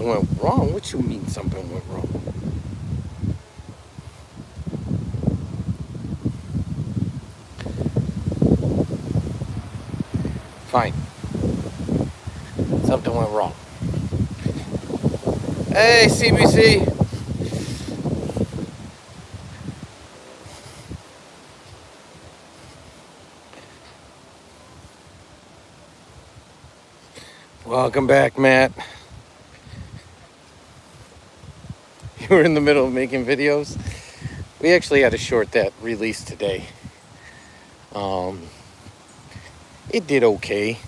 something went wrong. What you mean something went wrong? Fine. Something went wrong. Hey, CBC. Welcome back, Matt. You were in the middle of making videos. We actually had a short that released today. It did okay.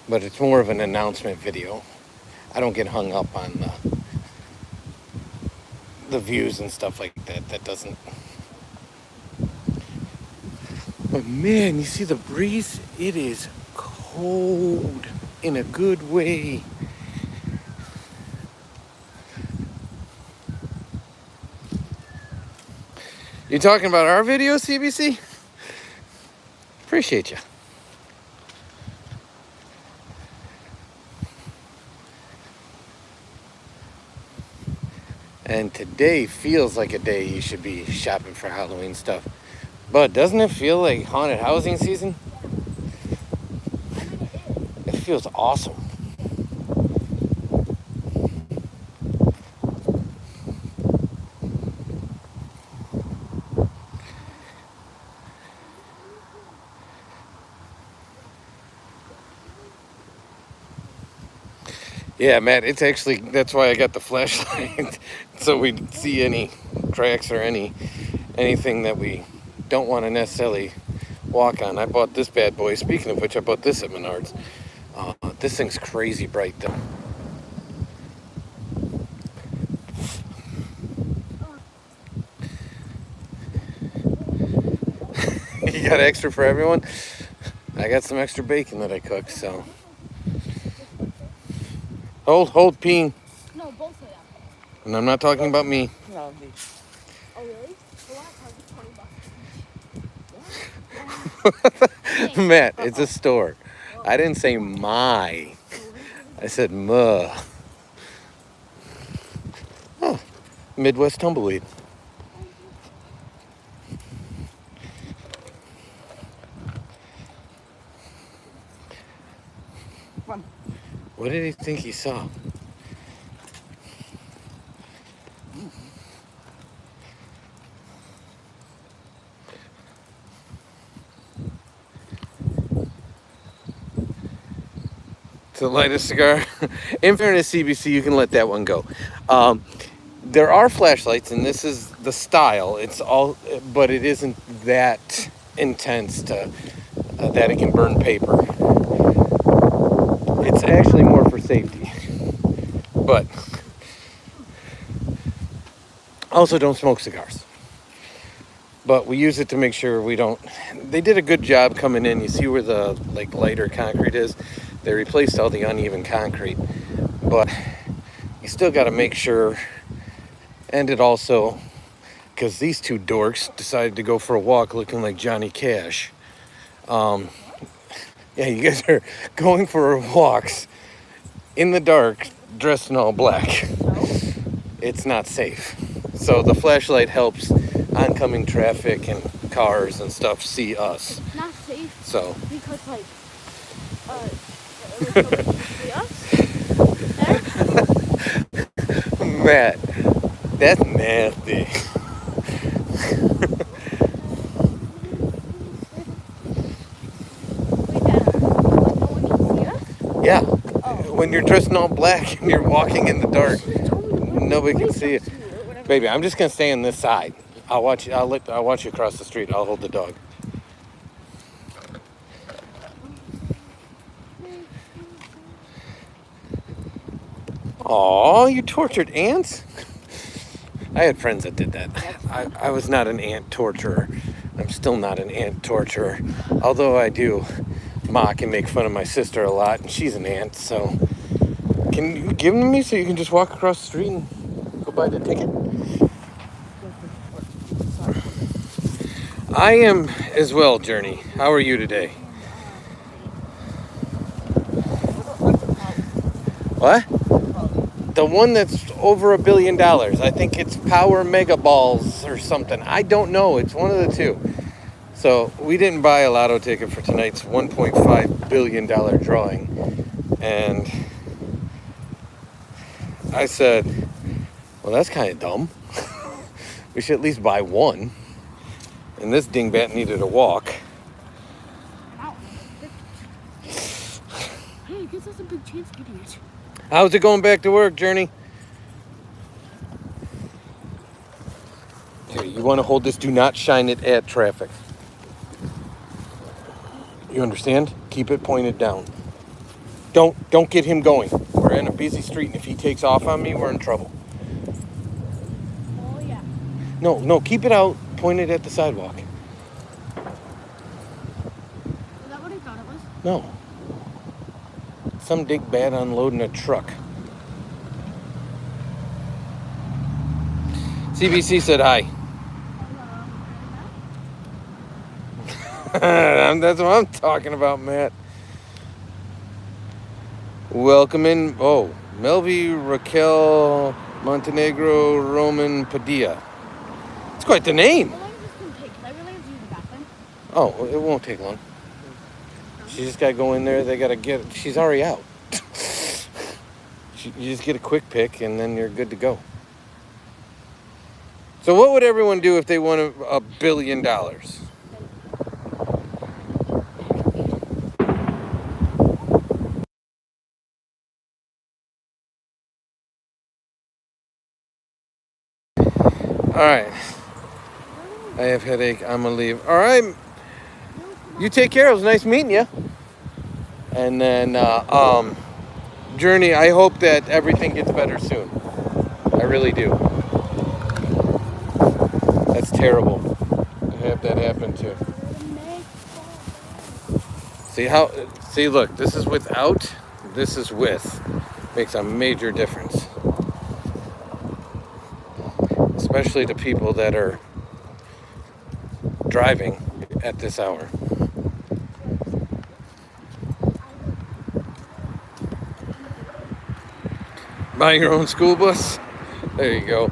But it's more of an announcement video. I don't get hung up on the views and stuff like that. That doesn't. But man, you see the breeze? It is cold in a good way. You talking about our video, CBC? Appreciate you. And today feels like a day you should be shopping for Halloween stuff. But doesn't it feel like haunted housing season? It feels awesome. Yeah, Matt, it's actually, that's why I got the flashlight. So we see any cracks or anything that we don't want to necessarily walk on. I bought this bad boy. Speaking of which, I bought this at Menards. This thing's crazy bright though. You got extra for everyone? I got some extra bacon that I cooked, so. Hold, Peen. No, both of them. And I'm not talking about me. No, me. Oh, really? The last time was $20. Matt, it's a store. I didn't say my. I said muh. Oh, Midwest tumbleweed. What did he think he saw? To light a cigar? In fairness, CBC, you can let that one go. There are flashlights, and this is the style. It's all, but it isn't that intense to that it can burn paper. It's actually more for safety, but also don't smoke cigars. But we use it to make sure we don't. They did a good job coming in. You see where the lighter concrete is? They replaced all the uneven concrete, but you still got to make sure. And it also, because these two dorks decided to go for a walk looking like Johnny Cash. Yeah, you guys are going for walks in the dark, dressed in all black. It's not safe. So the flashlight helps oncoming traffic and cars and stuff see us. It's not safe. So. Because see us? Matt, that's nasty. Yeah. When you're dressed in all black and you're walking in the dark, nobody can see you. Baby, I'm just gonna stay on this side. I'll watch you. I'll watch you across the street. I'll hold the dog. Aw, you tortured ants? I had friends that did that. I was not an ant torturer. I'm still not an ant torturer. Although I do mock and make fun of my sister a lot, and she's an ant, so. Can you give them to me so you can just walk across the street and go buy the ticket? I am as well, Journey. How are you today? What? The one that's over $1 billion. I think it's Power Mega Balls or something. I don't know. It's one of the two. So we didn't buy a lotto ticket for tonight's $1.5 billion drawing. And I said, well, that's kind of dumb. We should at least buy one. And this dingbat needed a walk. Hey, it gives us a big chance of getting it. How's it going back to work, Journey? Here, you want to hold this? Do not shine it at traffic. You understand? Keep it pointed down. Don't get him going. We're in a busy street, and if he takes off on me, we're in trouble. Oh, yeah. No, keep it out, pointed at the sidewalk. Is that what I thought it was? No. Some big bad unloading a truck. CBC said hi. That's what I'm talking about, Matt. Welcome in. Oh, Melvi Raquel Montenegro Roman Padilla. It's quite the name. How long is this going to take? Because I really have to use the bathroom. Oh, it won't take long. She just got to go in there. They got to get. She's already out. You just get a quick pick, and then you're good to go. So, what would everyone do if they won $1 billion? All right. I have headache. I'm gonna leave. All right. You take care. It was nice meeting you. And then, Journey, I hope that everything gets better soon. I really do. That's terrible to have that happen to. See, look, this is without, this is with. Makes a major difference. Especially to people that are driving at this hour. Buy your own school bus? There you go.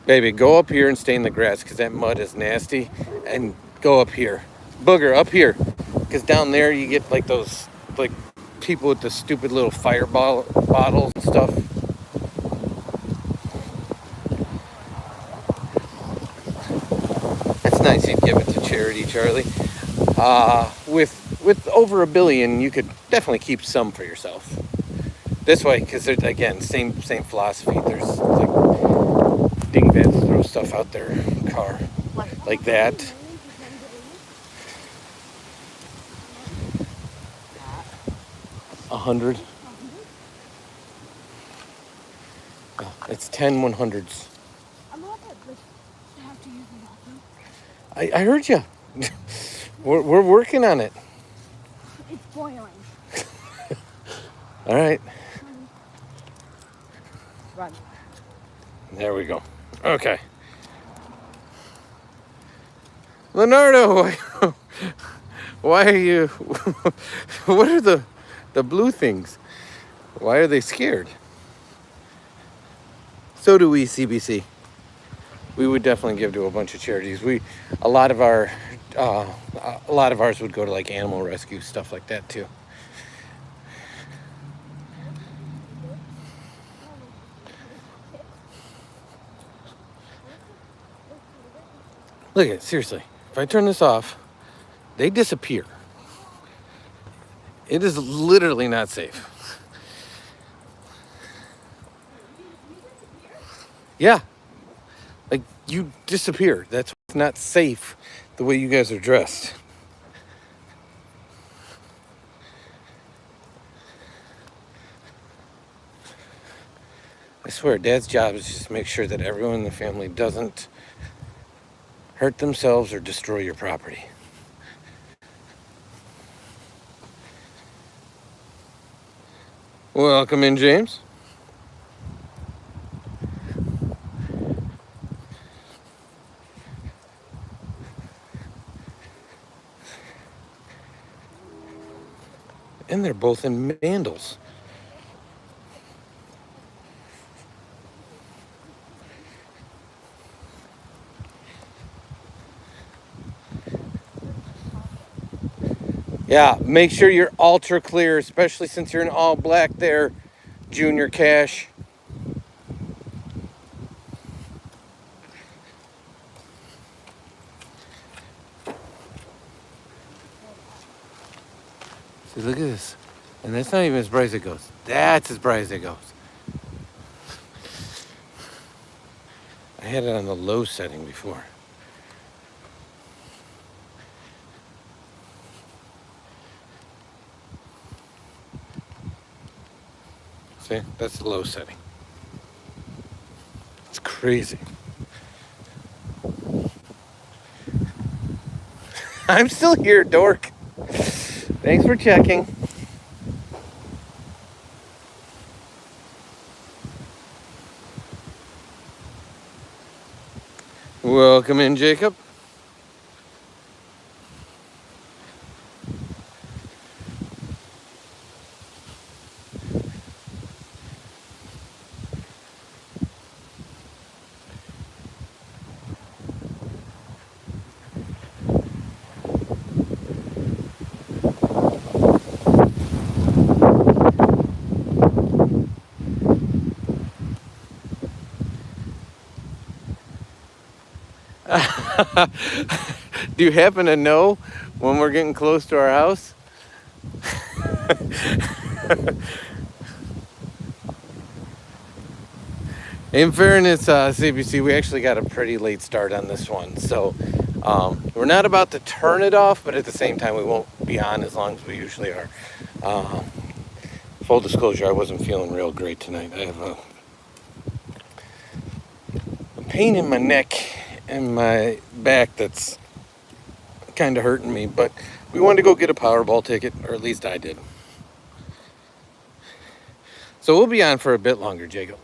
Baby, go up here and stay in the grass because that mud is nasty. And go up here. Booger, up here. Because down there you get like those, like people with the stupid little fireball bottles and stuff. That's nice you'd give it to charity, Charlie. With over $1 billion, you could definitely keep some for yourself. This way, because there's, again, same philosophy. There's like dingbats throw stuff out their car like that. $100. It's 10 100s. I'm not that I have to use the bathroom. I heard you. We're working on it. It's boiling. All right. Run. There we go. Okay. Leonardo, why are you... What are the blue things? Why are they scared? So do we, CBC. We would definitely give to a bunch of charities. A lot of ours would go to like animal rescue, stuff like that too. Look at it, seriously. If I turn this off, they disappear. It is literally not safe. Yeah. Like, you disappear. That's not safe the way you guys are dressed. I swear, Dad's job is just to make sure that everyone in the family doesn't hurt themselves or destroy your property. Welcome in, James. And they're both in mandals. Yeah, make sure you're ultra clear, especially since you're in all black there, Junior Cash. See, look at this. And that's not even as bright as it goes. That's as bright as it goes. I had it on the low setting before. See, that's the low setting. It's crazy. I'm still here, dork. Thanks for checking. Welcome in, Jacob. Do you happen to know when we're getting close to our house? In fairness, CBC, we actually got a pretty late start on this one. So we're not about to turn it off, but at the same time, we won't be on as long as we usually are. Full disclosure, I wasn't feeling real great tonight. I have a pain in my neck and my back that's kind of hurting me, but we wanted to go get a Powerball ticket, or at least I did. So we'll be on for a bit longer, Jacob.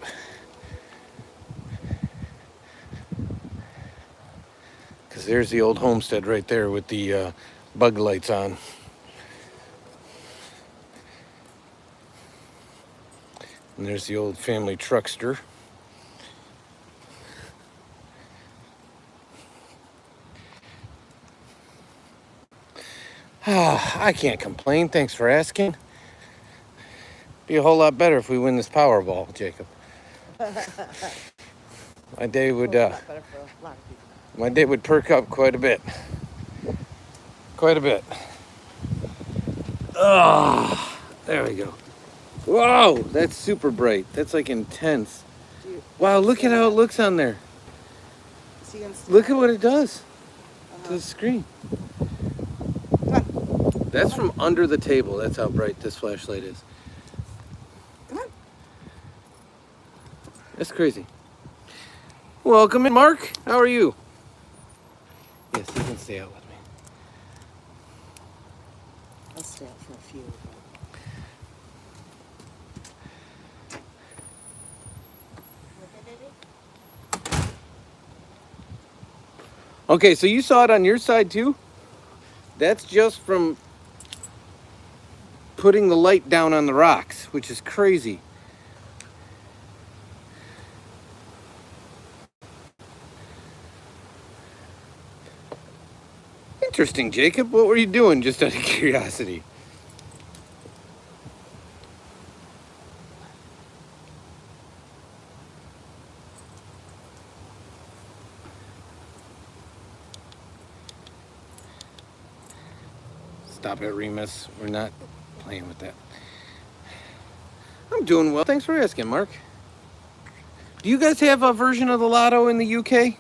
Because there's the old homestead right there with the bug lights on. And there's the old family truckster. I can't complain. Thanks for asking. Be a whole lot better if we win this Powerball, Jacob. My day would perk up quite a bit. Quite a bit. Oh, there we go. Whoa, that's super bright. That's like intense. Wow, look at how it looks on there. Look at what it does to the screen. That's from under the table. That's how bright this flashlight is. Come on. That's crazy. Welcome in, Mark. How are you? Yes, you can stay out with me. I'll stay out for a few. Okay, so you saw it on your side too? That's just from putting the light down on the rocks, which is crazy. Interesting, Jacob. What were you doing, just out of curiosity? Stop it, Remus. We're not playing with that. I'm doing well. Thanks for asking, Mark. Do you guys have a version of the lotto in the UK?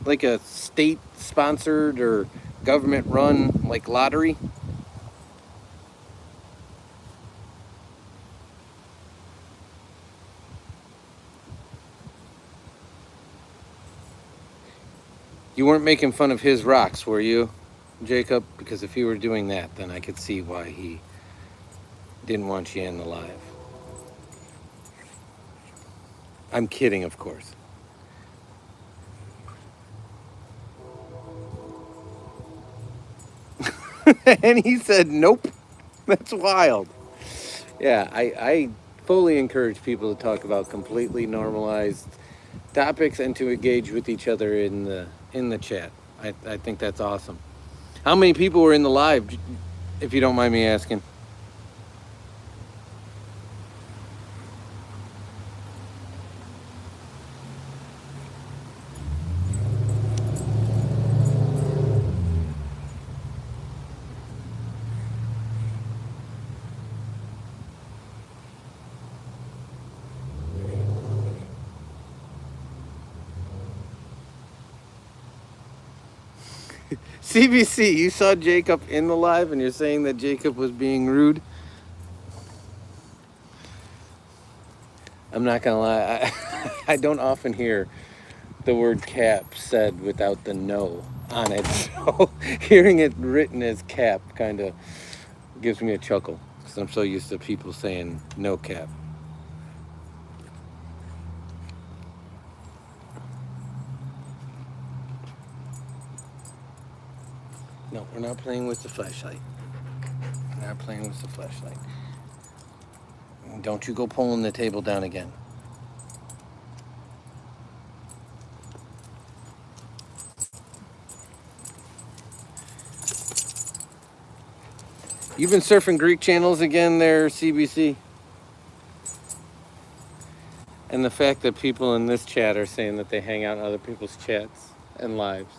Like a state-sponsored or government-run, like, lottery? You weren't making fun of his rocks, were you, Jacob? Because if you were doing that, then I could see why he didn't want you in the live. I'm kidding, of course. And he said, nope. That's wild. Yeah, I fully encourage people to talk about completely normalized topics and to engage with each other in the chat. I think that's awesome. How many people were in the live, if you don't mind me asking? CBC, you saw Jacob in the live and you're saying that Jacob was being rude? I'm not gonna lie, I don't often hear the word cap said without the no on it. So hearing it written as cap kind of gives me a chuckle because I'm so used to people saying no cap. No, we're not playing with the flashlight. We're not playing with the flashlight. Don't you go pulling the table down again. You've been surfing Greek channels again there, CBC? And the fact that people in this chat are saying that they hang out in other people's chats and lives.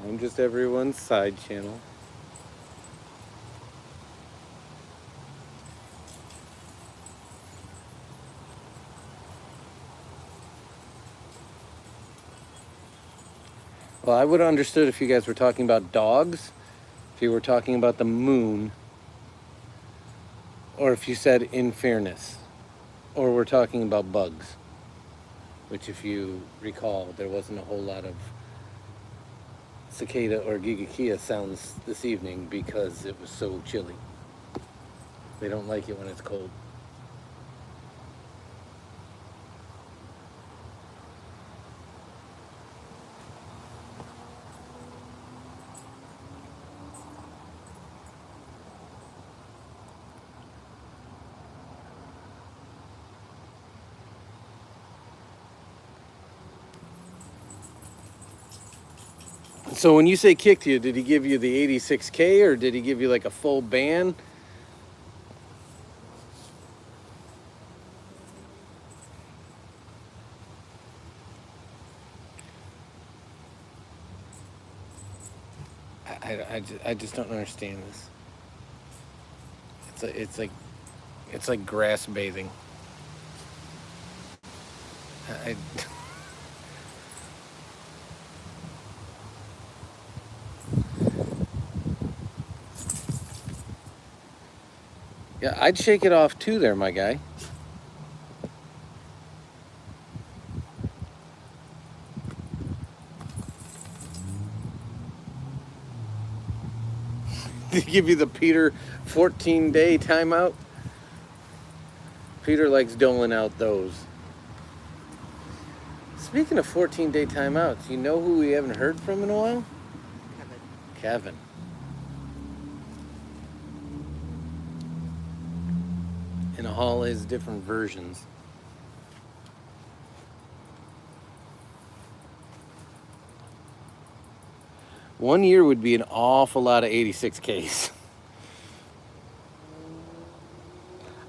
I'm just everyone's side channel. Well, I would have understood if you guys were talking about dogs, if you were talking about the moon, or if you said in fairness, or we're talking about bugs, which if you recall, there wasn't a whole lot of cicada or gigakia sounds this evening because it was so chilly. They don't like it when it's cold. So when you say kicked you, did he give you the 86K or did he give you like a full ban? I just don't understand this. It's like grass bathing. I Yeah, I'd shake it off too there, my guy. Did he give you the Peter 14-day timeout? Peter likes doling out those. Speaking of 14-day timeouts, you know who we haven't heard from in a while? Kevin. In all his different versions. One year would be an awful lot of 86Ks.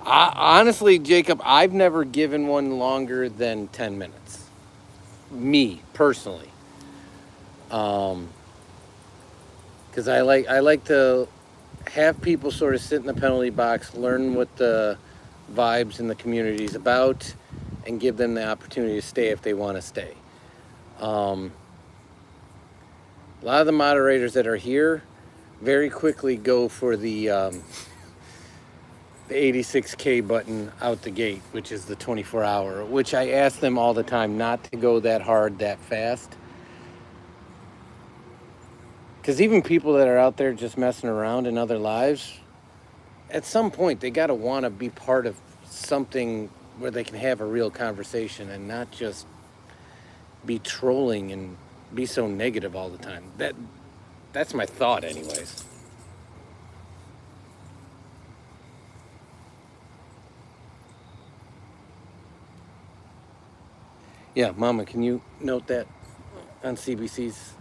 Honestly, Jacob, I've never given one longer than 10 minutes. Me, personally. Because I like to have people sort of sit in the penalty box, learn what the vibes in the community is about, and give them the opportunity to stay if they want to stay. A lot of the moderators that are here very quickly go for the 86K button out the gate, which is the 24-hour, which I ask them all the time not to go that hard that fast. Because even people that are out there just messing around in other lives, at some point they got to want to be part of something where they can have a real conversation and not just be trolling and be so negative all the time. That's my thought anyways. Yeah, Mama, can you note that on CBC's?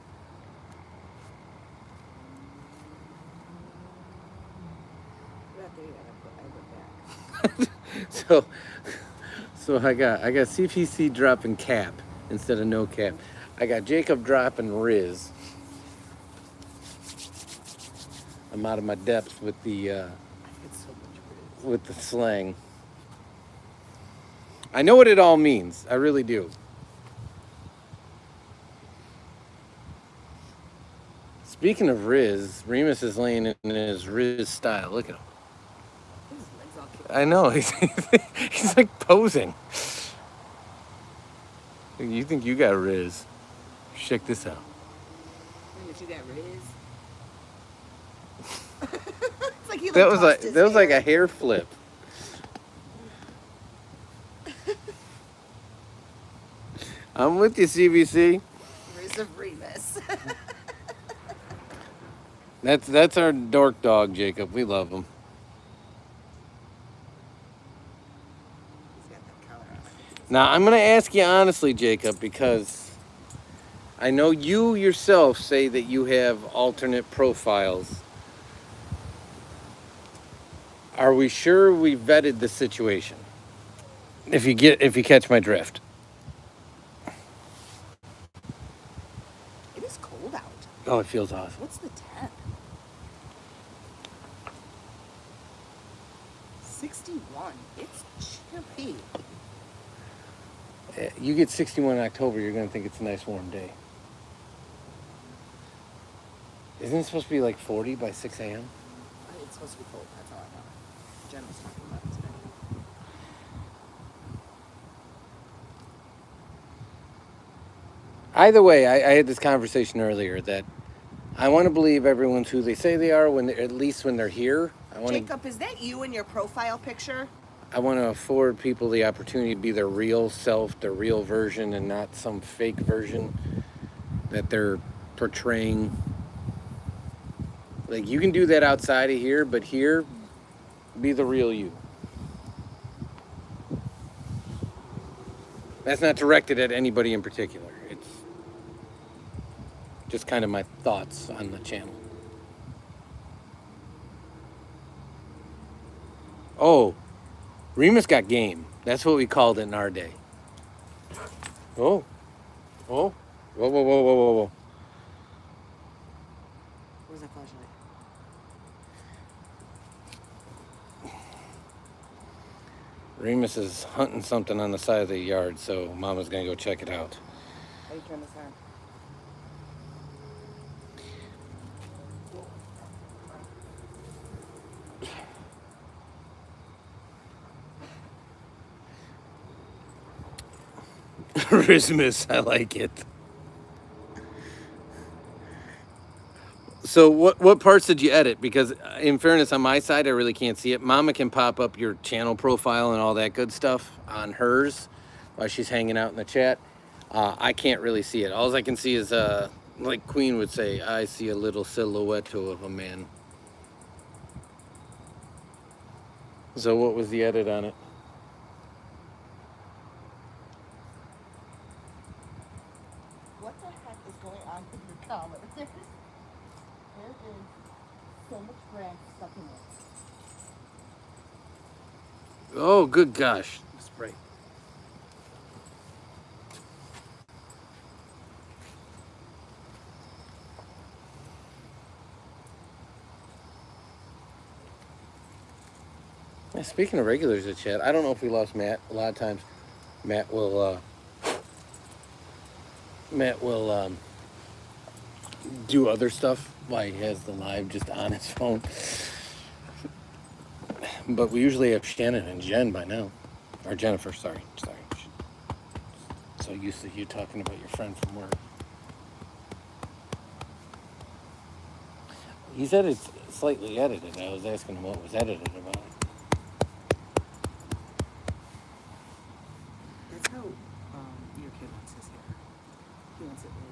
Right there, I went back. So, so I got CPC dropping cap instead of no cap. I got Jacob dropping Riz. I'm out of my depth with the I get so much riz. with the slang. I know what it all means. I really do. Speaking of Riz, Remus is laying in his Riz style. Look at him. His legs all kicked. I know. He's like posing. You think you got Riz? Check this out. And if you got riz. It's like he That was tossed his like hair. a hair flip. I'm with you, CBC. Riz of Remus. That's our dork dog, Jacob. We love him. He's got that collar on. Now, I'm going to ask you honestly, Jacob, because I know you yourself say that you have alternate profiles. Are we sure we vetted the situation? If you catch my drift. It is cold out. Oh, it feels awesome. What's the temp? 61. It's chippy. You get 61 in October, you're going to think it's a nice warm day. Isn't it supposed to be like 40 by 6 a.m.? It's supposed to be cold. That's all I know. Jen was talking about it today. Either way, I had this conversation earlier that I want to believe everyone's who they say they are at least when they're here. Jacob, is that you in your profile picture? I want to afford people the opportunity to be their real self, their real version, and not some fake version that they're portraying. Like, you can do that outside of here, but here, be the real you. That's not directed at anybody in particular. It's just kind of my thoughts on the channel. Oh, Remus got game. That's what we called it in our day. Oh. Oh. Whoa, whoa, whoa, whoa, whoa, whoa. Where's that flashlight? Remus is hunting something on the side of the yard, so Mama's gonna go check it out. How do you turn this on? Christmas, I like it. So what parts did you edit? Because in fairness, on my side, I really can't see it. Mama can pop up your channel profile and all that good stuff on hers while she's hanging out in the chat. I can't really see it. All I can see is, like Queen would say, I see a little silhouette of a man. So what was the edit on it? What the heck is going on with your collar? There is so much brand stuck in it. Oh, good gosh. Spray. Yeah, speaking of regulars at chat, I don't know if we lost Matt. A lot of times Matt will do other stuff while he has the live just on his phone. But we usually have Shannon and Jen by now. Or Jennifer, sorry. So used to you talking about your friend from work. He said it's slightly edited. I was asking him what was edited about it. That's how your kid wants his hair. He wants it like.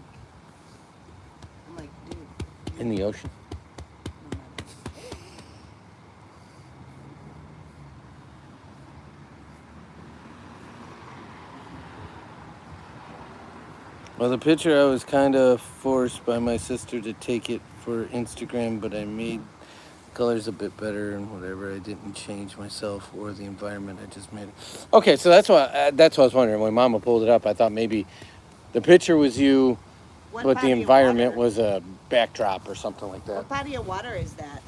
I'm like, dude. In the ocean. No matter. Well, the picture I was kind of forced by my sister to take it for Instagram, but I made colors a bit better and whatever. I didn't change myself or the environment. I just made it. Okay, so that's what I was wondering. When Mama pulled it up, I thought maybe the picture was you, What but the body of environment water? was a backdrop or something like that. What body of water is that?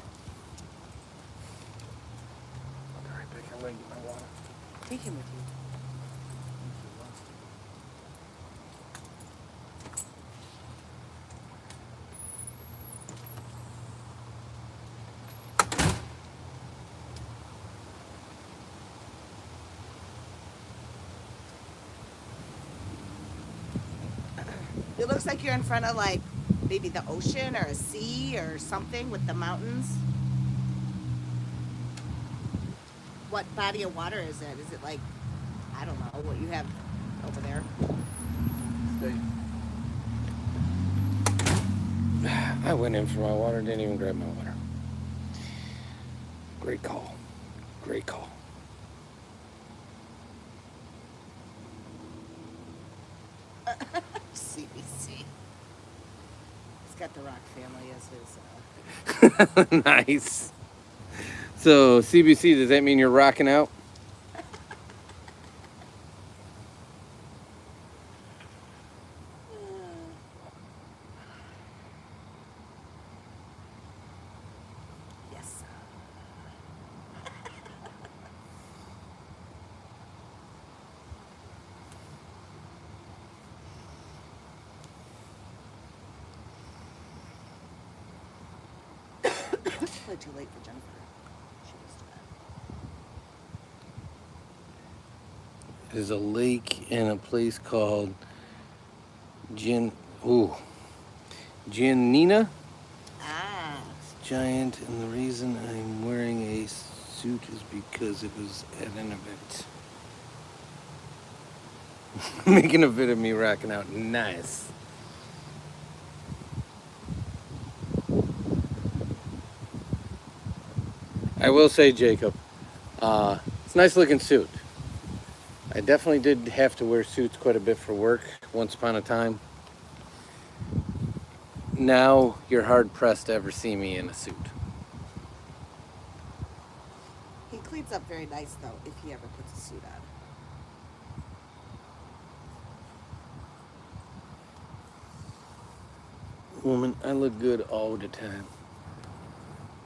Take him with you. It looks like you're in front of like maybe the ocean or a sea or something with the mountains. What body of water is it? Is it like, I don't know, what you have over there? I went in for my water, didn't even grab my water. Great call. Great call. CBC. He's got the Rock family as his. Nice. So, CBC, does that mean you're rocking out? Yes. It's probably too late for Jennifer. She just There's a lake in a place called Giannina. Ah. It's giant, and the reason I'm wearing a suit is because it was at an event. Making a bit of me rocking out. Nice. I will say, Jacob, it's a nice looking suit. I definitely did have to wear suits quite a bit for work once upon a time. Now you're hard pressed to ever see me in a suit. He cleans up very nice though if he ever puts a suit on. Woman, I look good all the time.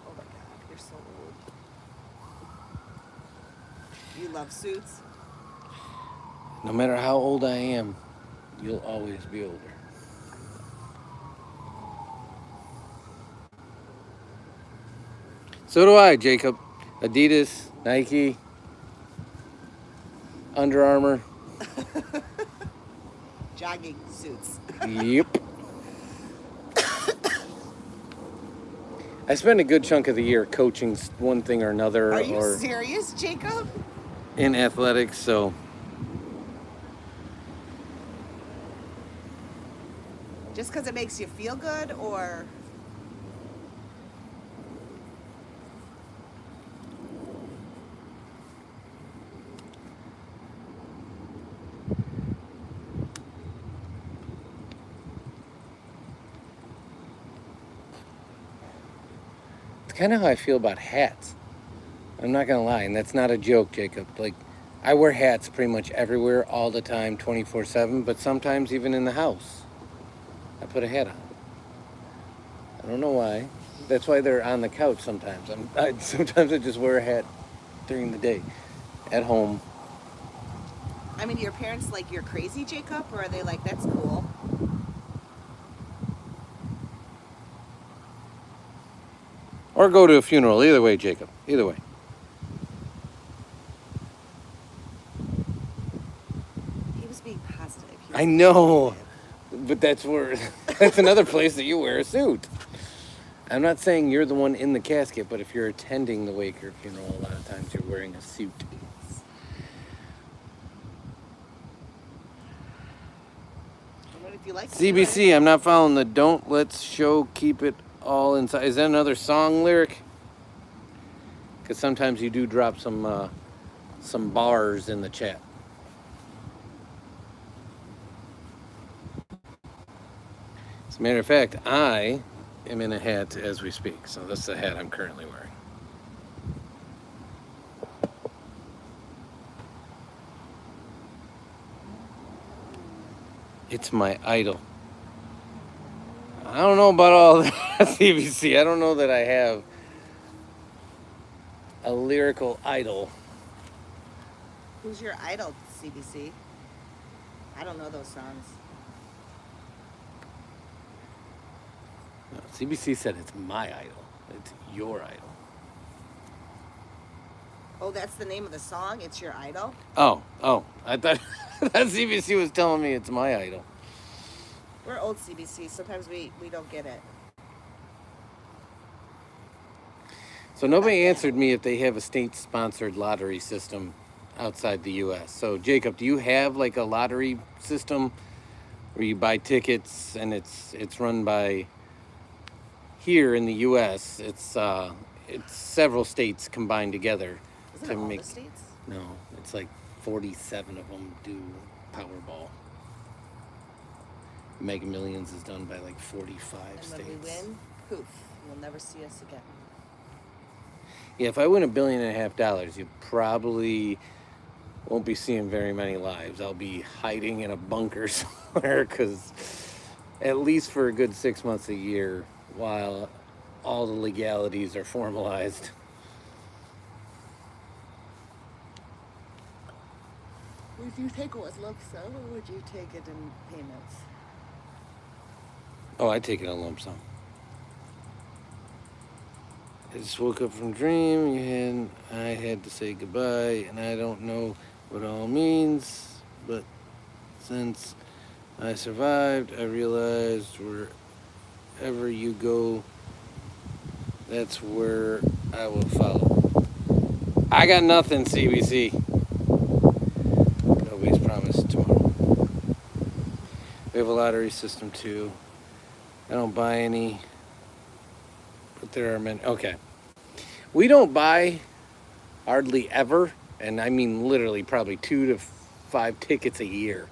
Oh my god, you're so old. You love suits? No matter how old I am, you'll always be older. So do I, Jacob. Adidas, Nike, Under Armour. Jogging suits. Yep. I spend a good chunk of the year coaching one thing or another, Are you or serious, Jacob? in athletics, so Just because it makes you feel good, or it's kind of how I feel about hats. I'm not gonna lie, and that's not a joke, Jacob. Like, I wear hats pretty much everywhere, all the time, 24/7, but sometimes even in the house, I put a hat on. I don't know why. That's why they're on the couch sometimes. Sometimes I just wear a hat during the day, at home. I mean, your parents like you're crazy, Jacob, or are they like that's cool? Or go to a funeral. Either way, Jacob. Either way. He was being positive. He I was know, positive. but that's another place that you wear a suit. I'm not saying you're the one in the casket, but if you're attending the wake or funeral, a lot of times you're wearing a suit. What if you like CBC, I'm not following the don't let's show, keep it all inside. Is that another song lyric? Because sometimes you do drop some bars in the chat. As a matter of fact, I am in a hat as we speak. So that's the hat I'm currently wearing. It's my idol. I don't know about all that, CBC. I don't know that I have a lyrical idol. Who's your idol, CBC? I don't know those songs. No, CBC said it's my idol. It's your idol. Oh, that's the name of the song? It's your idol? Oh. I thought that CBC was telling me it's my idol. We're old CBC. Sometimes we don't get it. So nobody answered me if they have a state-sponsored lottery system outside the U.S. So Jacob, do you have like a lottery system where you buy tickets and it's run by here in the U.S. It's several states combined together Isn't it all the states? No, it's like 47 of them do Powerball. Mega Millions is done by like 45 and states. When we win, poof, you'll never see us again. Yeah, if I win $1.5 billion, you probably won't be seeing very many lives. I'll be hiding in a bunker somewhere because at least for a good 6 months a year, while all the legalities are formalized. Would you take it with lump sum or would you take it in payments? Oh, I take it a lump sum. I just woke up from a dream. I had to say goodbye, and I don't know what it all means, but since I survived, I realized wherever you go, that's where I will follow. I got nothing, CBC. Nobody's promised tomorrow. We have a lottery system too. I don't buy any, but there are many. Okay. We don't buy hardly ever, and I mean literally probably 2 to 5 tickets a year.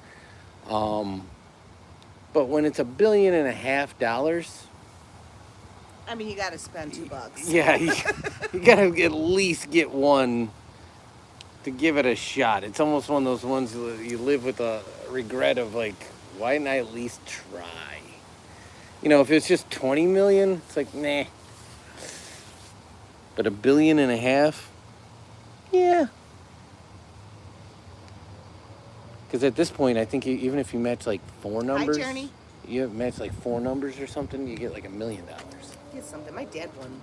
But when it's $1.5 billion, I mean, you got to spend $2. yeah, you gotta at least get one to give it a shot. It's almost one of those ones you live with a regret of like, why didn't I at least try? You know, if it's just 20 million, it's like, nah. But $1.5 billion, yeah. Because at this point, I think even if you match like 4 numbers, Hi, Journey. You match like 4 numbers or something, you get like $1 million. Get something. My dad won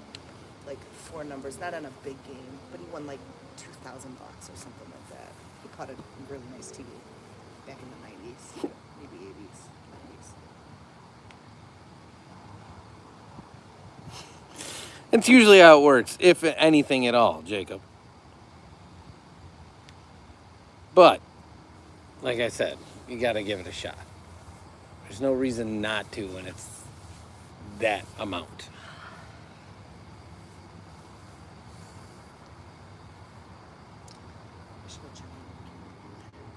like 4 numbers, not on a big game, but he won like $2,000 or something like that. He caught a really nice TV back in the 90s, maybe 80s, 90s. It's usually how it works, if anything at all, Jacob. But, like I said, you got to give it a shot. There's no reason not to when it's that amount.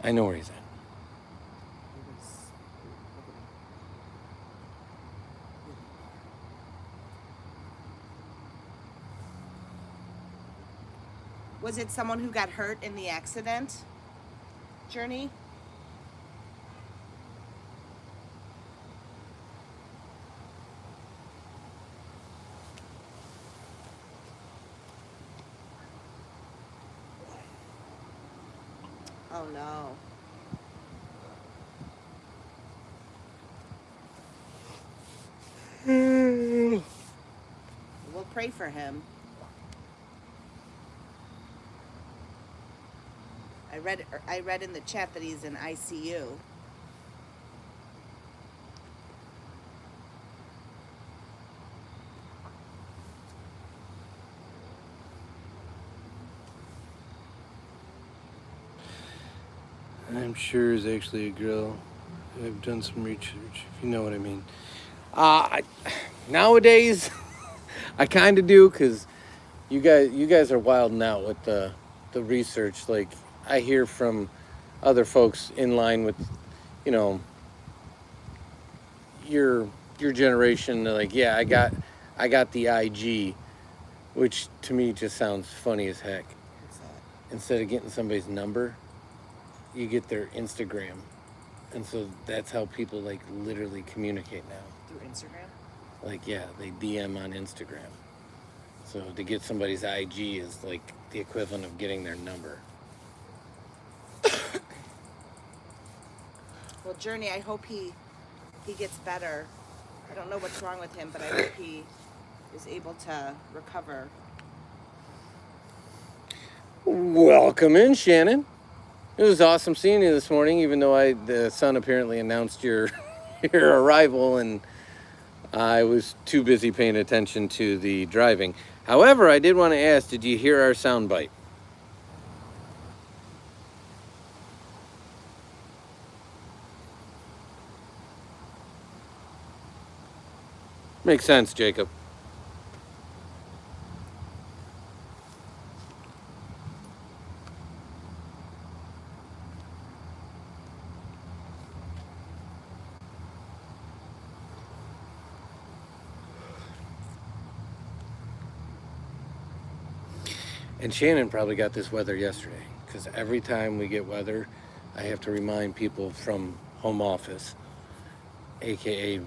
I know where he's at. Was it someone who got hurt in the accident, Journey? Oh no. We'll pray for him. I read in the chat that he's in ICU. I'm sure is actually a girl. I've done some research, if you know what I mean. Nowadays, I kind of do, because you guys are wilding out with the research. Like, I hear from other folks in line with, you know, your your generation, they're like, yeah, I got the IG, which to me just sounds funny as heck. What's that? Instead of getting somebody's number, you get their Instagram. And so that's how people like literally communicate now. Through Instagram? Like, yeah, they DM on Instagram. So to get somebody's IG is like the equivalent of getting their number. Well, Journey, I hope he gets better. I don't know what's wrong with him, but I hope he is able to recover. Welcome in, Shannon. It was awesome seeing you this morning, even though the sun apparently announced your your arrival and I was too busy paying attention to the driving. However, I did want to ask, did you hear our sound bite? Makes sense, Jacob. And Shannon probably got this weather yesterday, because every time we get weather, I have to remind people from home office, aka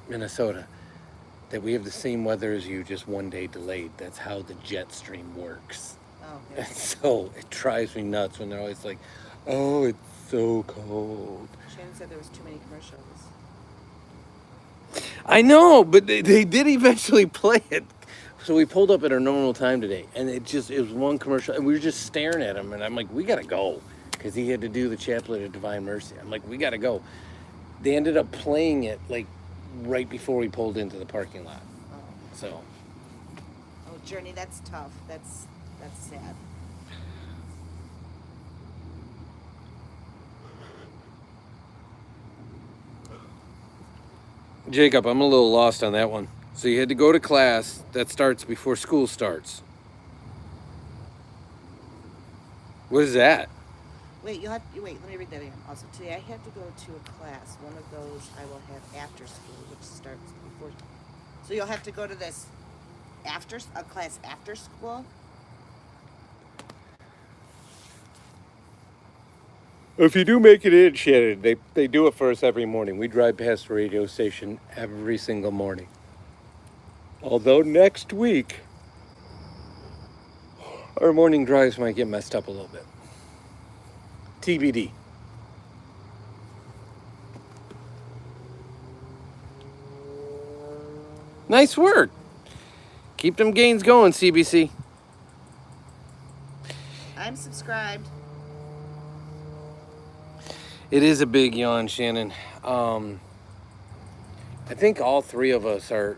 Minnesota, that we have the same weather as you, just one day delayed. That's how the jet stream works. Oh, And so it drives me nuts when they're always like, oh, it's so cold. Shannon said there was too many commercials. I know, but they did eventually play it. So we pulled up at our normal time today, and it was one commercial, and we were just staring at him, and I'm like, we gotta go, because he had to do the Chaplet of Divine Mercy. I'm like, we gotta go. They ended up playing it like right before we pulled into the parking lot. Oh, So oh, Journey, that's tough. That's sad. Jacob, I'm a little lost on that one. So you had to go to class that starts before school starts. What is that? Wait, wait. Let me read that again. Also, today I have to go to a class. One of those I will have after school, which starts before. So you'll have to go to this a class after school. If you do make it in, Shannon, they do it for us every morning. We drive past the radio station every single morning. Although next week, our morning drives might get messed up a little bit. TBD. Nice work. Keep them gains going, CBC. I'm subscribed. It is a big yawn, Shannon. I think all three of us are.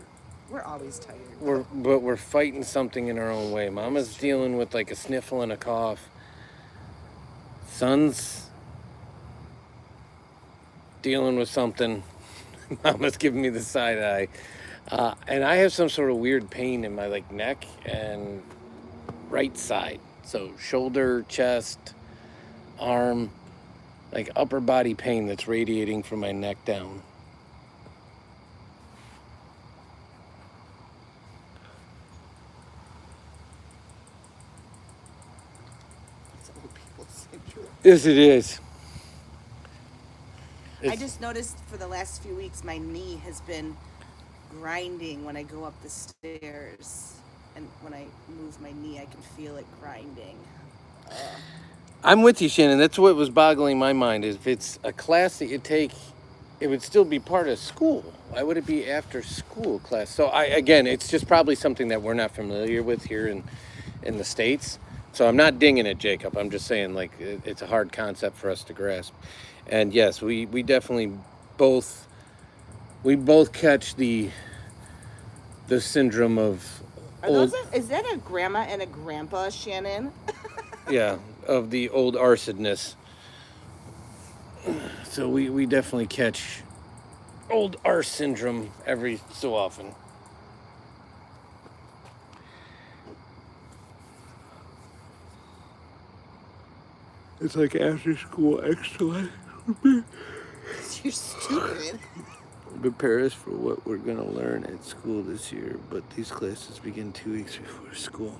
We're always tired. But we're fighting something in our own way. Mama's dealing with like a sniffle and a cough. Son's dealing with something. Mama's giving me the side eye. And I have some sort of weird pain in my like neck and right side. So shoulder, chest, arm, like upper body pain that's radiating from my neck down. It's old people syndrome. Yes, it is. I just noticed for the last few weeks my knee has been grinding when I go up the stairs. And when I move my knee, I can feel it grinding. I'm with you, Shannon. That's what was boggling my mind. Is if it's a class that you take, it would still be part of school. Why would it be after school class? So again, it's just probably something that we're not familiar with here in the States. So I'm not dinging it, Jacob. I'm just saying like it's a hard concept for us to grasp. And yes, we definitely both catch the syndrome of Is that a grandma and a grandpa, Shannon? yeah, of the old arsedness. So we definitely catch old arse syndrome every so often. It's like after school extra. You're stupid. Prepare us for what we're going to learn at school this year, but these classes begin 2 weeks before school.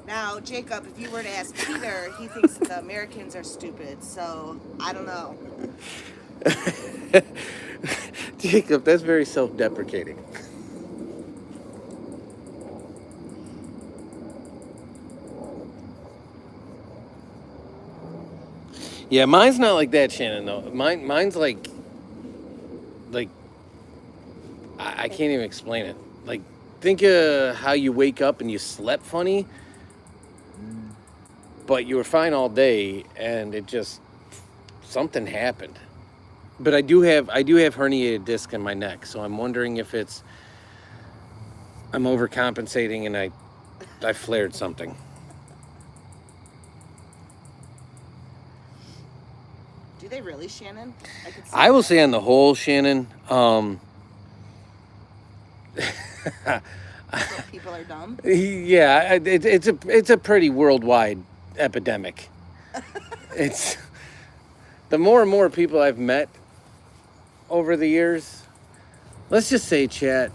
Now, Jacob, if you were to ask Peter, he thinks that the Americans are stupid. So I don't know. Jacob, that's very self-deprecating. Yeah, mine's not like that, Shannon, though. Mine's like I can't even explain it. Like, think of how you wake up and you slept funny, but you were fine all day, and it just something happened. But I do have herniated disc in my neck, so I'm wondering if I'm overcompensating and I flared something. Do they really, Shannon? Could see I will that. say on the whole, Shannon, So people are dumb. yeah, it's a pretty worldwide epidemic. It's the more and more people I've met over the years. Let's just say, chat,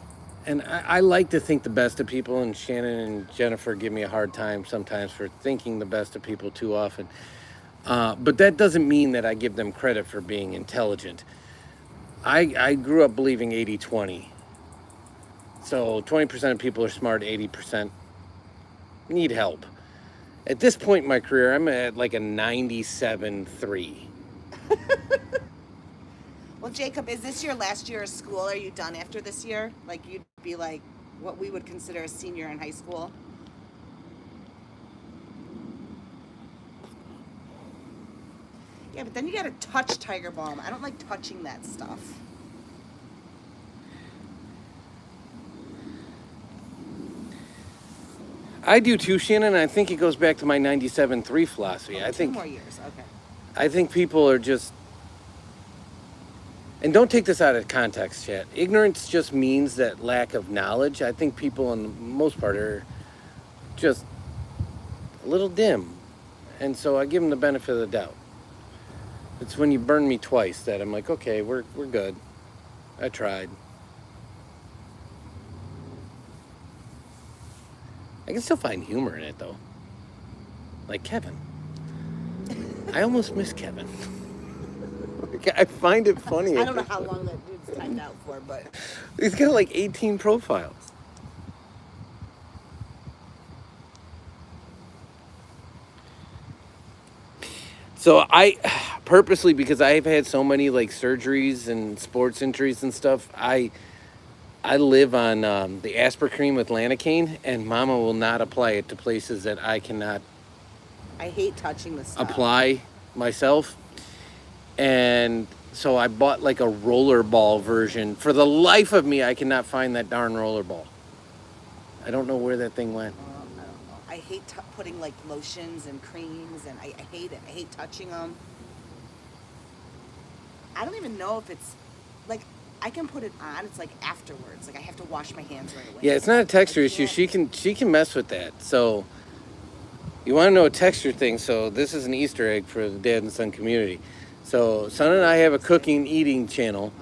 and I like to think the best of people, and Shannon and Jennifer give me a hard time sometimes for thinking the best of people too often. But that doesn't mean that I give them credit for being intelligent. I grew up believing 80-20. So 20% of people are smart, 80% need help. At this point in my career, I'm at like a 97.3. Well, Jacob, is this your last year of school? Are you done after this year? Like, you'd be like what we would consider a senior in high school? Yeah, but then you gotta touch Tiger Balm. I don't like touching that stuff. I do too, Shannon. I think it goes back to my 97.3 philosophy. Oh, I think 2 more years. Okay. I think people are just, and don't take this out of context, chat. Ignorance just means that lack of knowledge. I think people, in the most part, are just a little dim, and so I give them the benefit of the doubt. It's when you burn me twice that I'm like, okay, we're good. I tried. I can still find humor in it, though. Like Kevin. I almost miss Kevin. I find it funny. I don't know how long that dude's timed out for, but He's got like 18 profiles. So I purposely, because I've had so many like surgeries and sports injuries and stuff, I live on the Aspercreme with Lanacane, and Mama will not apply it to places that I cannot I hate touching the stuff. apply myself. And so I bought like a rollerball version. For the life of me, I cannot find that darn rollerball. I don't know where that thing went. I don't know. I hate putting like lotions and creams, and I hate it. I hate touching them. I don't even know if it's like I can put it on. It's like afterwards. Like I have to wash my hands right away. Yeah, it's not a texture I issue. can't- She can mess with that. So you want to know a texture thing? So this is an Easter egg for the dad and son community. So Son and I have a cooking eating channel,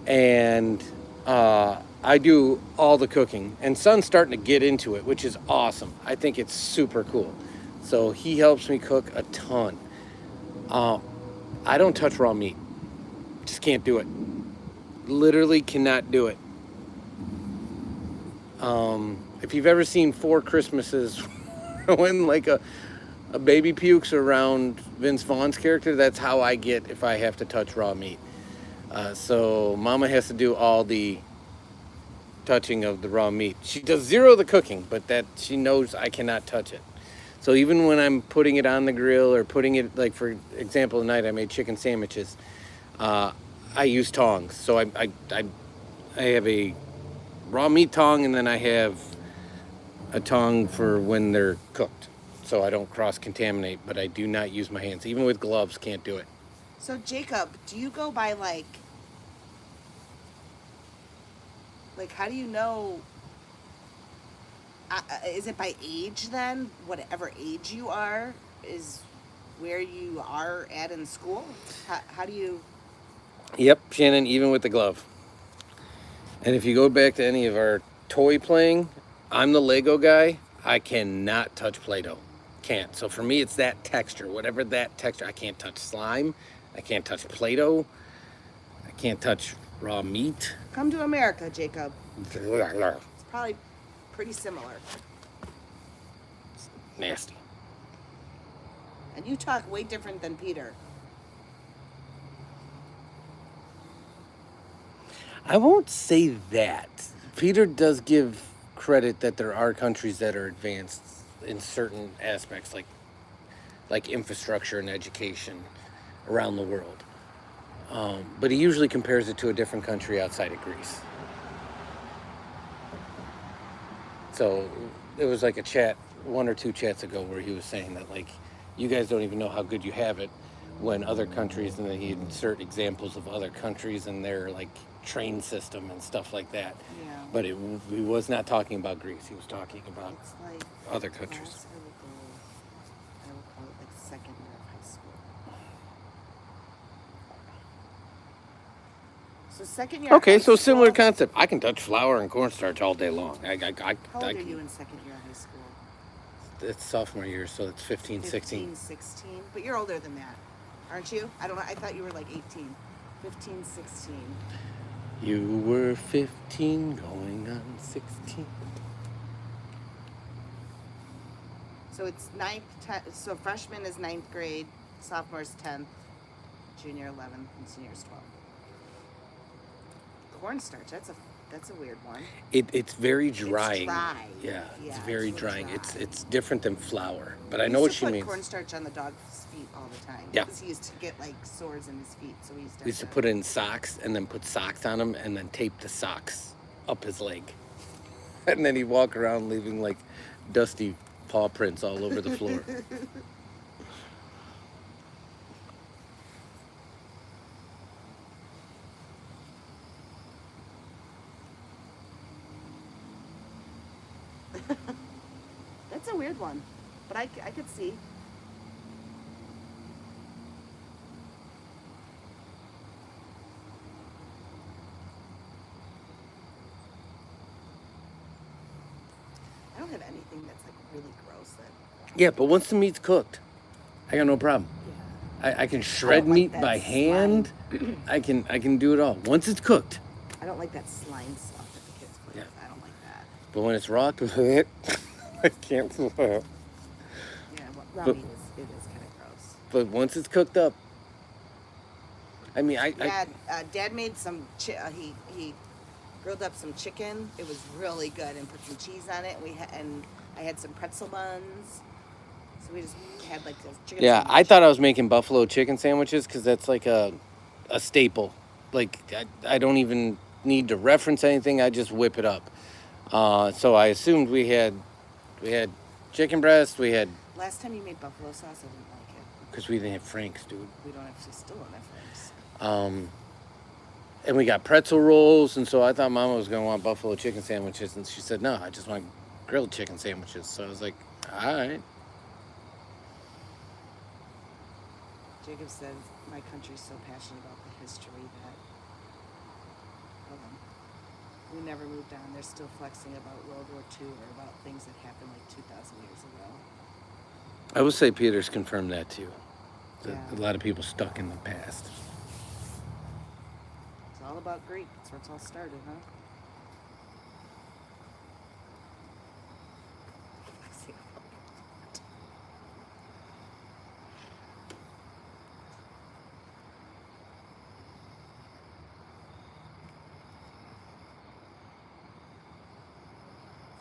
and I do all the cooking. And Son's starting to get into it, which is awesome. I think it's super cool. So he helps me cook a ton. I don't touch raw meat. Just can't do it. Literally cannot do it. If you've ever seen Four Christmases when like a baby pukes around Vince Vaughn's character, that's how I get if I have to touch raw meat. So Mama has to do all the touching of the raw meat. She does zero of the cooking, but that she knows I cannot touch it. So even when I'm putting it on the grill or putting it, like for example, tonight I made chicken sandwiches. I use tongs. So I have a raw meat tong, and then I have a tong for when they're cooked. So I don't cross-contaminate, but I do not use my hands. Even with gloves, can't do it. So Jacob, do you go by like how do you know? Is it by age then? Whatever age you are is where you are at in school? How do you? Yep, Shannon, even with the glove. And if you go back to any of our toy playing, I'm the Lego guy. I cannot touch Play-Doh. Can't. So for me, it's that texture. Whatever that texture. I can't touch slime. I can't touch Play-Doh. I can't touch raw meat. Come to America, Jacob. It's probably pretty similar. Nasty. And you talk way different than Peter. I won't say that. Peter does give credit that there are countries that are advanced in certain aspects, like infrastructure and education around the world. But he usually compares it to a different country outside of Greece. So it was like a chat, 1 or 2 chats ago, where he was saying that, like, you guys don't even know how good you have it when other countries, and then he'd insert examples of other countries and their, like, train system and stuff like that. Yeah. But he was not talking about Greece. He was talking about It's like other countries. I will call it like second year of high school. So second year. Okay, of high so similar school- concept. I can touch flour and cornstarch all day long. How old are you in second year of high school? It's sophomore year, so it's 15, 16. 15, 16. But you're older than that, aren't you? I don't know. I thought you were like 18. 15, 16. You were 15 going on 16. So it's so freshman is 9th grade, sophomore's 10th, junior 11th, and senior's 12th. Cornstarch, that's a weird one. It's very drying. It's dry. Yeah, Yeah, it's very it's really drying. dry. It's different than flour, but I We know what used she to means. put cornstarch on the dog's feet all the time. Yeah. Because he used to get like sores in his feet, so we used to. We used to put it in socks and then put socks on him and then tape the socks up his leg. And then he'd walk around leaving like dusty paw prints all over the floor. That's a weird one, but I could see. I don't have anything that's like really gross that. Yeah, but once the meat's cooked, I got no problem. Yeah. I can shred like meat that by hand. I can do it all. Once it's cooked. I don't like that slime stuff that the kids play Yeah. with. I don't like that. But when it's raw, I can't. Yeah, raw But- meat is kind of gross. But once it's cooked up, I mean, Yeah, Dad made some. He grilled up some chicken. It was really good, and put some cheese on it. And I had some pretzel buns. So we just had like this chicken. yeah, sandwich. I thought I was making buffalo chicken sandwiches because that's like a staple. Like I don't even need to reference anything. I just whip it up. So I assumed we had chicken breast. We had Last time you made buffalo sauce, I didn't like it. because we didn't have Frank's, dude. We don't have still don't have Frank's. And we got pretzel rolls, and so I thought Mama was gonna want buffalo chicken sandwiches, and she said no, I just want grilled chicken sandwiches. So I was like, all right. Jacob said, "My country's so passionate about the history that we never moved on. They're still flexing about World War II or about things that happened like 2,000 years ago." I would say Peter's confirmed that too. That Yeah. a lot of people stuck in the past. It's all about Greek. That's where it's all started, huh?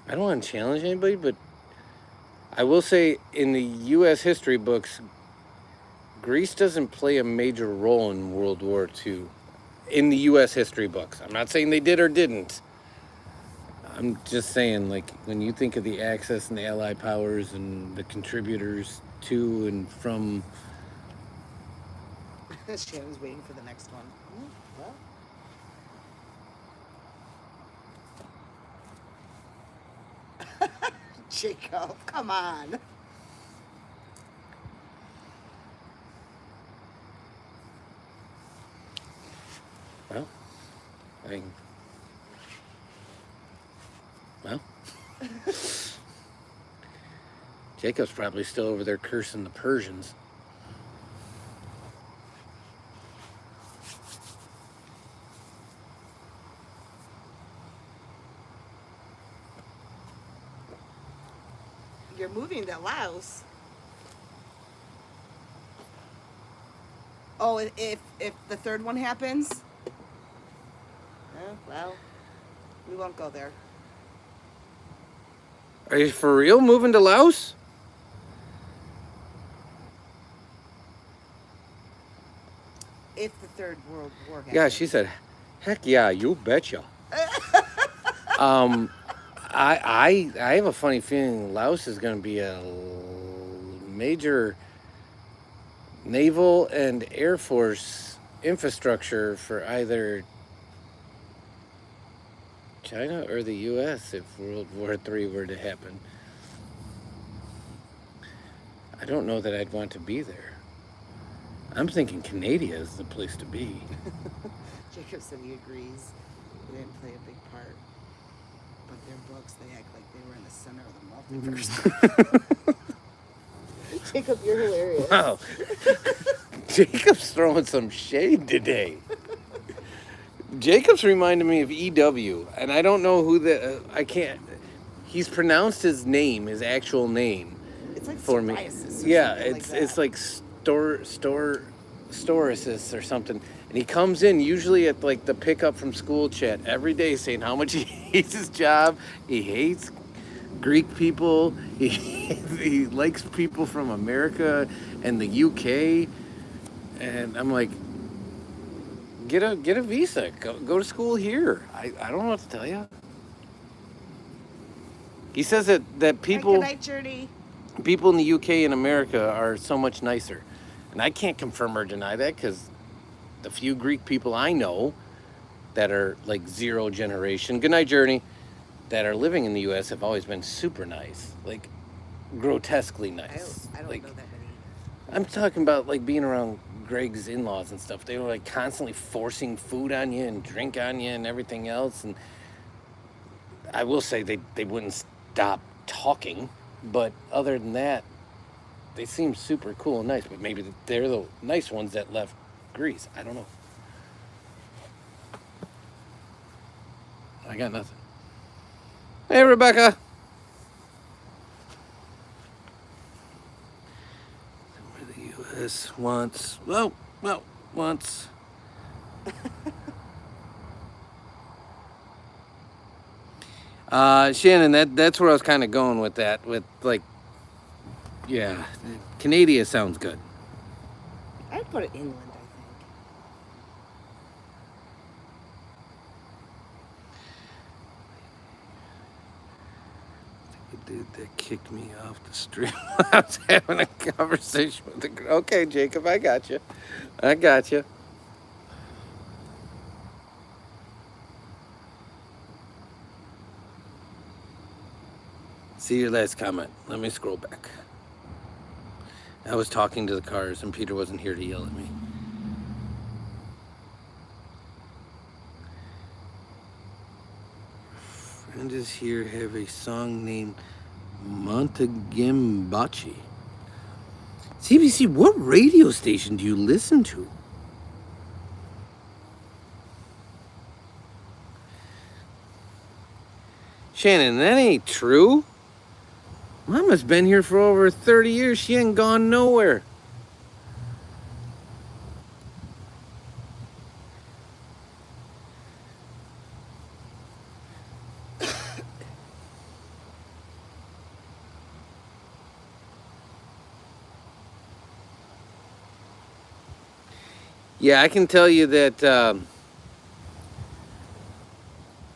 I don't want to challenge anybody, but I will say in the U.S. history books, Greece doesn't play a major role in World War II. In the U.S. history books. I'm not saying they did or didn't. I'm just saying, like, when you think of the Axis and the Allied powers and the contributors to and from... Shannon's waiting for the next one. Well. Jacob, come on. Well, Jacob's probably still over there cursing the Persians. You're moving to Laos. Oh, if the third one happens? Well, we won't go there. Are you for real moving to Laos? If the Third World War happens. Yeah, she said, heck yeah, you betcha. I have a funny feeling Laos is going to be a major naval and air force infrastructure for either China or the U.S. if World War III were to happen. I don't know that I'd want to be there. I'm thinking Canada is the place to be. Jacob said he agrees. They didn't play a big part. But their books, they act like they were in the center of the multiverse. Jacob, you're hilarious. Wow. Jacob's throwing some shade today. Jacob's reminded me of EW, and I don't know who I can't. He's pronounced his name, his actual name. It's like for me. psoriasis or Yeah, something it's like psoriasis or something. And he comes in usually at like the pickup from school chat every day saying how much he hates his job. He hates Greek people. He likes people from America and the UK. And I'm like, get a visa. Go to school here. I don't know what to tell you. He says that people. Good night, Journey. People in the UK and America are so much nicer. And I can't confirm or deny that because the few Greek people I know that are like zero generation, good night Journey, that are living in the US have always been super nice. Like grotesquely nice. I don't like, know that many. I'm talking about like being around Greg's in-laws and stuff. They were like constantly forcing food on you and drink on you and everything else. And I will say they wouldn't stop talking. But other than that, they seem super cool and nice. But maybe they're the nice ones that left Greece. I don't know. I got nothing. Hey, Rebecca. Where the U.S. wants... Well, wants... Shannon, that's where I was kind of going with that. With like, yeah, Canada sounds good. I'd put it inland, The dude that kicked me off the street while I was having a conversation with the. Okay, Jacob, I got you. See your last comment. Let me scroll back. I was talking to the cars and Peter wasn't here to yell at me. Friend is here have a song named Montegambachi. CBC, what radio station do you listen to? Shannon, that ain't true. Mama's been here for over 30 years. She ain't gone nowhere. Yeah, I can tell you that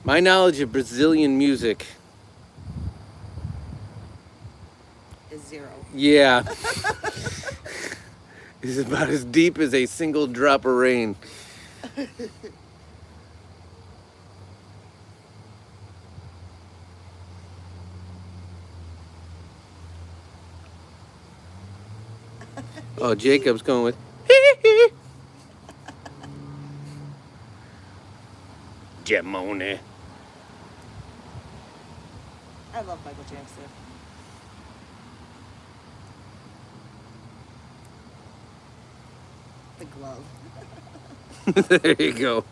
my knowledge of Brazilian music is zero. Yeah. It's about as deep as a single drop of rain. Oh, Jacob's going with Gemone. I love Michael Jackson. The glove. There you go.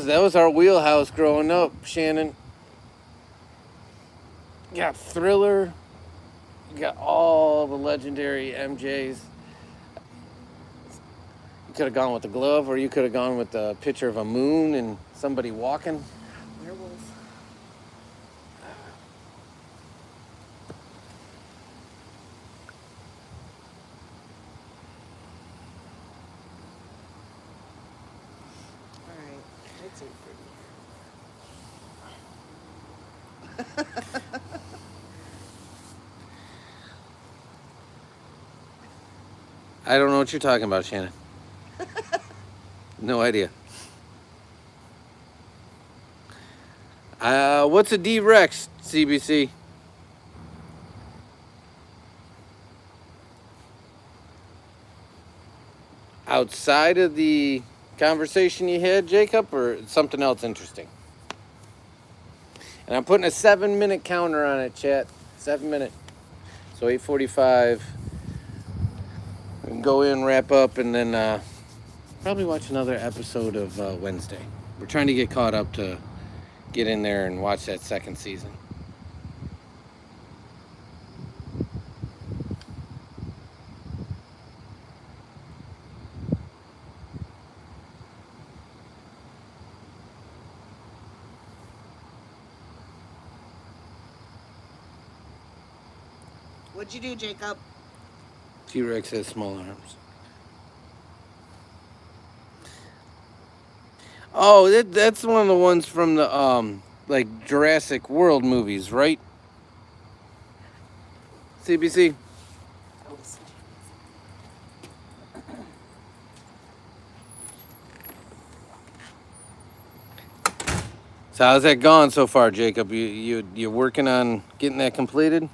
That was our wheelhouse growing up, Shannon. You got Thriller. You got all the legendary MJs. You could have gone with the glove, or you could have gone with the picture of a moon and somebody walking. Werewolf. Alright, it's 8:30. I don't know what you're talking about, Shannon. No idea. What's a D-Rex, CBC? Outside of the conversation you had, Jacob, or something else interesting? And I'm putting a 7-minute counter on it, chat. 7 minutes. So 8:45. We can go in, wrap up, and then probably watch another episode of Wednesday. We're trying to get caught up to get in there and watch that second season. What'd you do, Jacob? T-Rex has small arms. Oh, that's one of the ones from the like Jurassic World movies, right? CBC. So how's that gone so far, Jacob? You're working on getting that completed?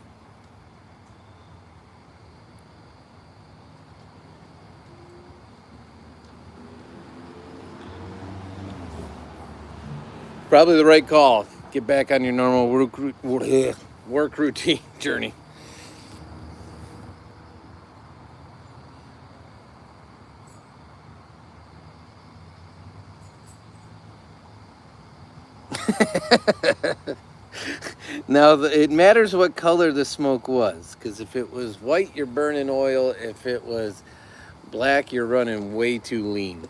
Probably the right call. Get back on your normal work routine journey. Now, it matters what color the smoke was, because if it was white, you're burning oil. If it was black, you're running way too lean.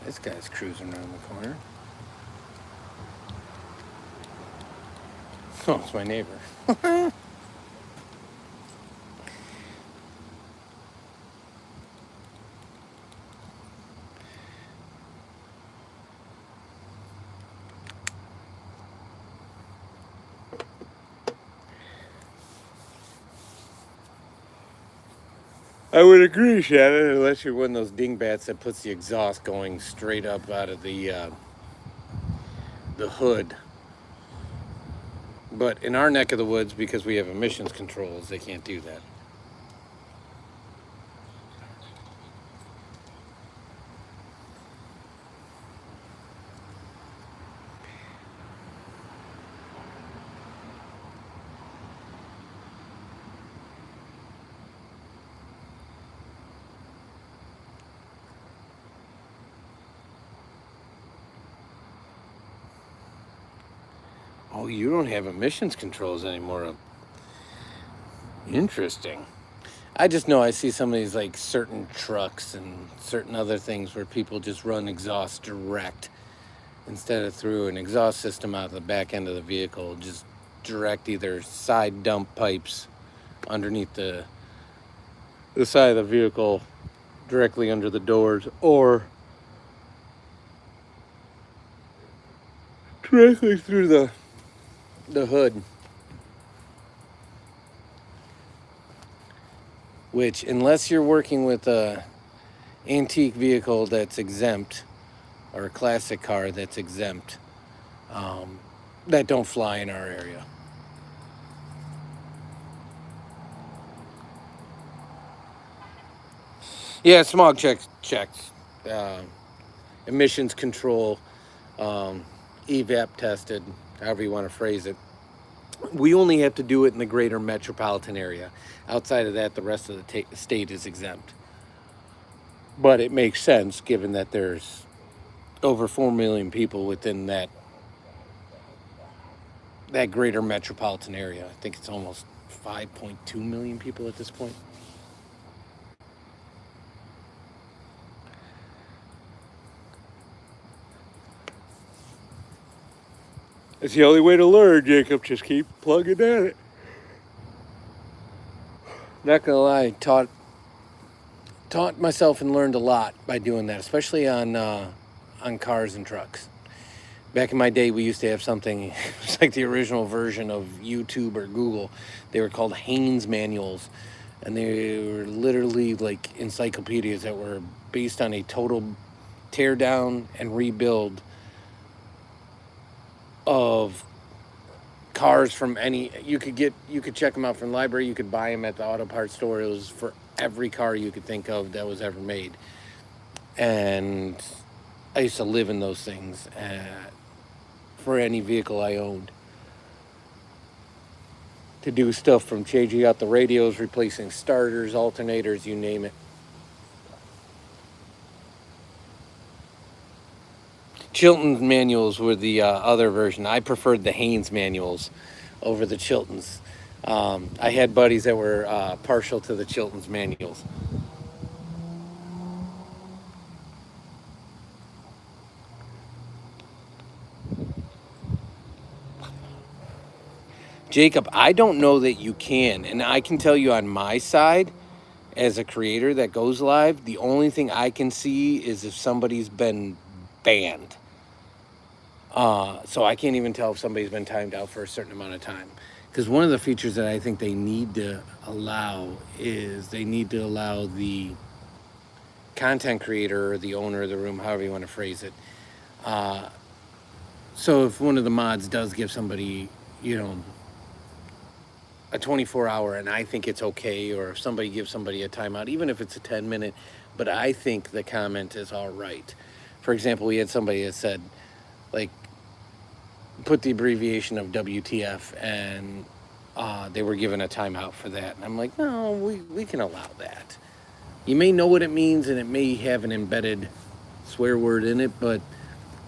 This guy's cruising around the corner. Oh, it's my neighbor. I would agree, Shannon, unless you're one of those dingbats that puts the exhaust going straight up out of the hood. But in our neck of the woods, because we have emissions controls, they can't do that. Oh, you don't have emissions controls anymore. Interesting. I just know I see some of these like certain trucks and certain other things where people just run exhaust direct. instead of through an exhaust system out the back end of the vehicle, just direct either side dump pipes underneath the side of the vehicle directly under the doors, or directly through the hood. Which, unless you're working with a antique vehicle that's exempt, or a classic car that's exempt, that don't fly in our area. Yeah, smog checks, emissions control, evap tested, however you want to phrase it. We only have to do it in the greater metropolitan area. Outside of that, the rest of the state is exempt. But it makes sense given that there's over 4 million people within that greater metropolitan area. I think it's almost 5.2 million people at this point. It's the only way to learn, Jacob. Just keep plugging at it. Not gonna lie, taught myself and learned a lot by doing that, especially on cars and trucks. Back in my day, we used to have something, it was like the original version of YouTube or Google. They were called Haynes manuals, and they were literally like encyclopedias that were based on a total tear down and rebuild of cars from any. You could check them out from the library. You could buy them at the auto parts store. It was for every car you could think of that was ever made. And I used to live in those things for any vehicle I owned, to do stuff from changing out the radios, replacing starters, alternators, you name it. Chilton's manuals were the other version. I preferred the Haynes manuals over the Chilton's. I had buddies that were partial to the Chilton's manuals. Jacob, I don't know that you can. And I can tell you on my side, as a creator that goes live, the only thing I can see is if somebody's been banned. So I can't even tell if somebody's been timed out for a certain amount of time. Because one of the features that I think they need to allow is they need to allow the content creator or the owner of the room, however you want to phrase it. So if one of the mods does give somebody, a 24-hour, and I think it's okay, or if somebody gives somebody a timeout, even if it's a 10-minute, but I think the comment is all right. For example, we had somebody that said, like, put the abbreviation of WTF, and they were given a timeout for that. And I'm like, no, we can allow that. You may know what it means, and it may have an embedded swear word in it, but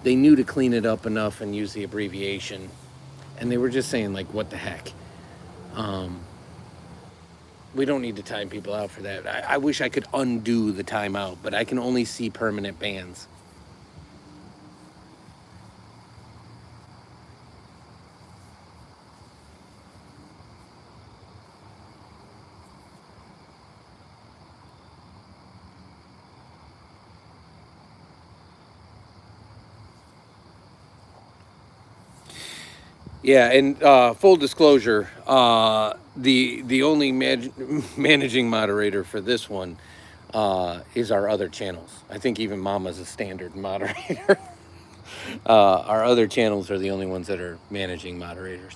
they knew to clean it up enough and use the abbreviation. And they were just saying, like, what the heck? We don't need to time people out for that. I wish I could undo the timeout, but I can only see permanent bans. Yeah, and full disclosure, the only managing moderator for this one is our other channels. I think even Mama's a standard moderator. Our other channels are the only ones that are managing moderators.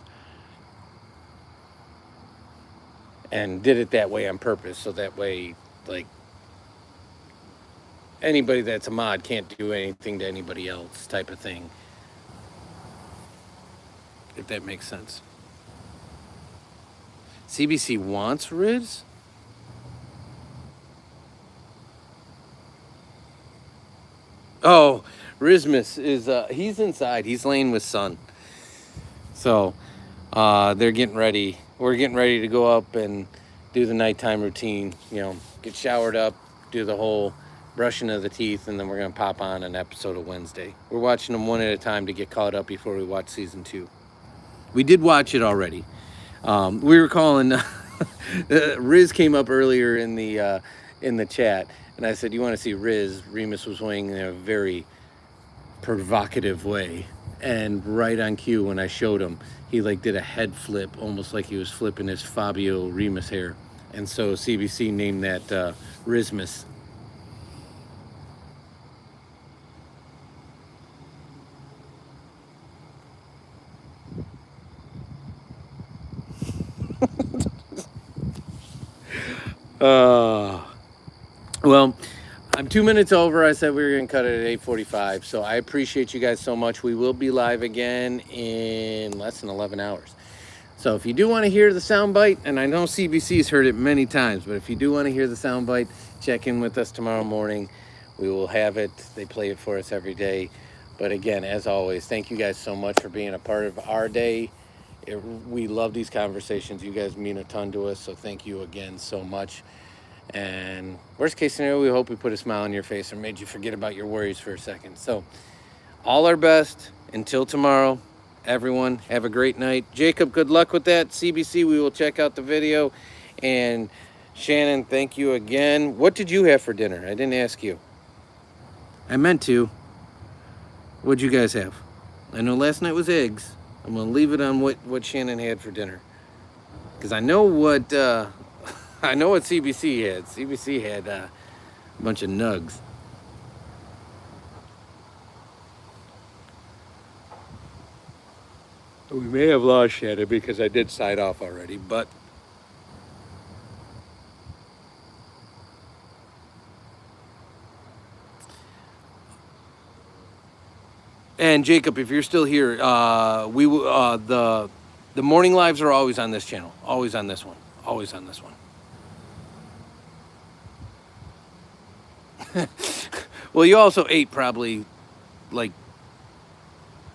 And did it that way on purpose, so that way, like, anybody that's a mod can't do anything to anybody else type of thing. If that makes sense. CBC wants Riz? Oh, Rizmus is, he's inside. He's laying with Sun. So, they're getting ready. We're getting ready to go up and do the nighttime routine. Get showered up, do the whole brushing of the teeth, and then we're going to pop on an episode of Wednesday. We're watching them one at a time to get caught up before we watch season 2. We did watch it already. We were calling... Riz came up earlier in the chat, and I said, you want to see Riz? Remus was weighing in a very provocative way, and right on cue when I showed him, he like did a head flip, almost like he was flipping his Fabio Remus hair. And so CBC named that Rizmus. Well, I'm 2 minutes over. I said we were going to cut it at 8:45. So I appreciate you guys so much. We will be live again in less than 11 hours. So if you do want to hear the soundbite, and I know CBC's heard it many times, but if you do want to hear the soundbite, check in with us tomorrow morning. We will have it. They play it for us every day. But again, as always, thank you guys so much for being a part of our day. We love these conversations. You guys mean a ton to us. So thank you again so much. And worst case scenario, we hope we put a smile on your face or made you forget about your worries for a second. So all our best until tomorrow. Everyone, have a great night. Jacob, good luck with that. CBC, we will check out the video. And Shannon, thank you again. What did you have for dinner? I didn't ask you. I meant to. What'd you guys have? I know last night was eggs. I'm going to leave it on what Shannon had for dinner. Because I know what CBC had. CBC had a bunch of nugs. We may have lost Shannon because I did side off already, but... And Jacob, if you're still here, the morning lives are always on this channel. Always on this one. Always on this one. Well, you also ate probably like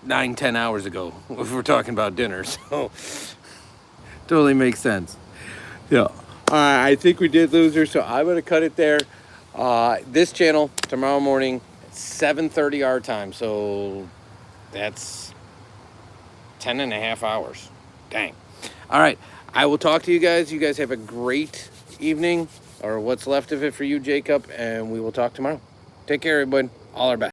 9-10 hours ago if we're talking about dinner, so totally makes sense. Yeah. I think we did loser, so I'm going to cut it there. This channel tomorrow morning, 7:30 our time, so that's 10.5 hours. Dang. All right. I will talk to you guys. You guys have a great evening, or what's left of it for you, Jacob, and we will talk tomorrow. Take care, everybody. All our best.